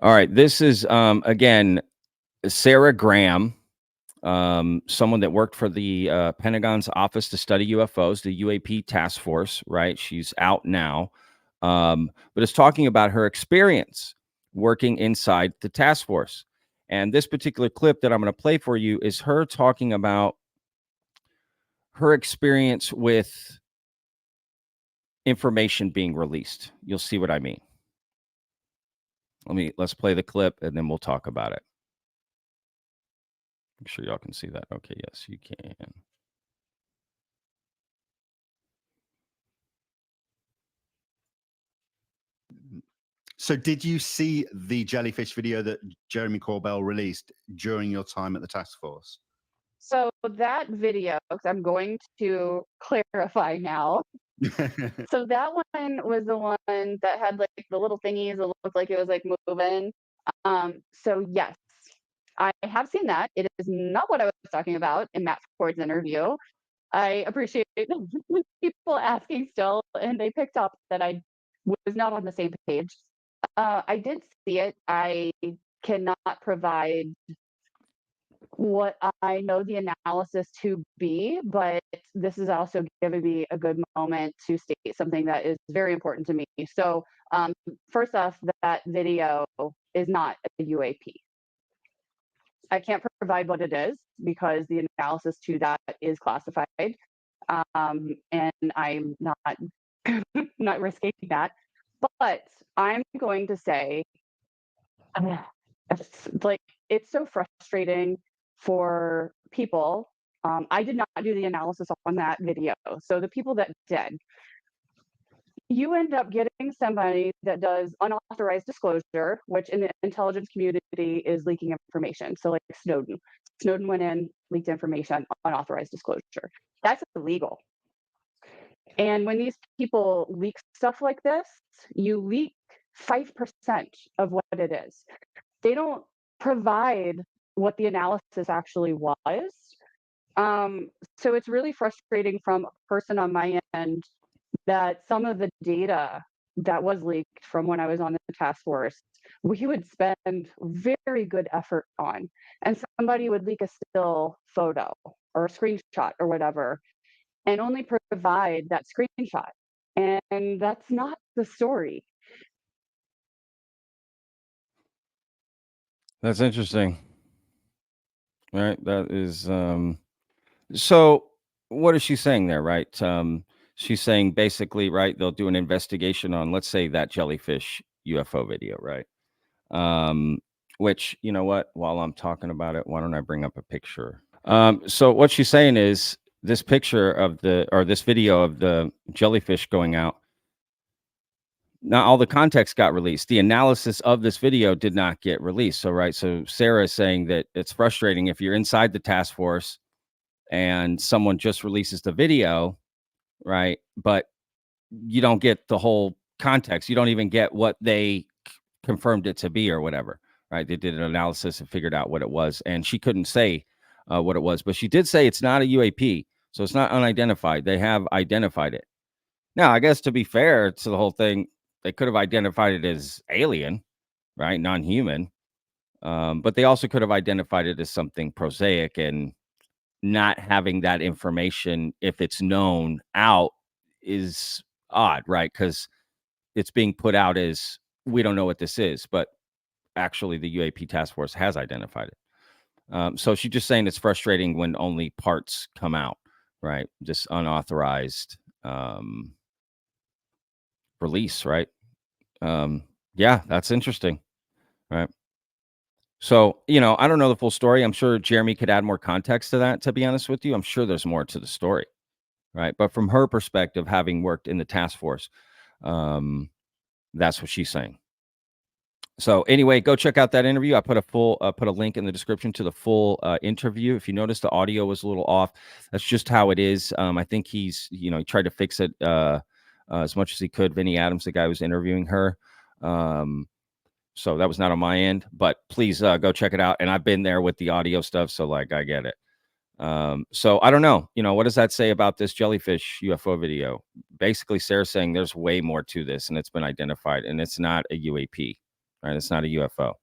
All right. This is again Sarah Graham, someone that worked for the Pentagon's Office to Study UFOs, the UAP task force, right? She's out now, but is talking about her experience working inside the task force. And this particular clip that I'm going to play for you is her talking about her experience with information being released. You'll see what I mean. Let's play the clip and then we'll talk about it. Make sure y'all can see that. Okay, yes, you can. So did you see the jellyfish video that Jeremy Corbell released during your time at the task force? So that video, because I'm going to clarify now. So that one was the one that had like the little thingies that looked like it was like moving. So yes, I have seen that. It is not what I was talking about in Matt Ford's interview. I appreciate people asking still, and they picked up that I was not on the same page. I did see it. I cannot provide what I know the analysis to be, but this is also giving me a good moment to state something that is very important to me. So, first off, that video is not a UAP. I can't provide what it is because the analysis to that is classified, and I'm not not risking that. But I'm going to say, it's so frustrating for people. I did not do the analysis on that video. So the people that did, you end up getting somebody that does unauthorized disclosure, which in the intelligence community is leaking information. So like Snowden. Snowden went in, leaked information, unauthorized disclosure. That's illegal. And when these people leak stuff like this, you leak 5% of what it is. They don't provide what the analysis actually was. So it's really frustrating from a person on my end that some of the data that was leaked from when I was on the task force, we would spend very good effort on, and somebody would leak a still photo or a screenshot or whatever, and only provide that screenshot. And that's not the story. That's interesting. Right. That is so what is she saying there, right? She's saying basically, right, they'll do an investigation on, let's say, that jellyfish UFO video, right? Which, you know what, while I'm talking about it, why don't I bring up a picture? So what she's saying is this picture of this video of the jellyfish going out. Now all the context got released. The analysis of this video did not get released. So, right. So Sarah is saying that it's frustrating if you're inside the task force and someone just releases the video, right? But you don't get the whole context. You don't even get what they confirmed it to be or whatever, right? They did an analysis and figured out what it was. And she couldn't say what it was, but she did say it's not a UAP. So it's not unidentified. They have identified it. Now, I guess to be fair to the whole thing, they could have identified it as alien, right? Non-human. But they also could have identified it as something prosaic, and not having that information, if it's known out, is odd, right? Because it's being put out as we don't know what this is, but actually the UAP task force has identified it. So she's just saying it's frustrating when only parts come out, right? Just unauthorized release, right? Yeah, that's interesting, right? So, I don't know the full story. I'm sure Jeremy could add more context to that, to be honest with you. I'm sure there's more to the story, right? But from her perspective, having worked in the task force, that's what she's saying. So anyway, go check out that interview. I put a link in the description to the full interview. If you notice the audio was a little off, that's just how it is. I think he tried to fix it as much as he could. Vinny Adams, the guy who was interviewing her. So that was not on my end, but please go check it out. And I've been there with the audio stuff, so like I get it. So I don't know. What does that say about this jellyfish UFO video? Basically, Sarah's saying there's way more to this, and it's been identified, and it's not a UAP. right? It's not a UFO.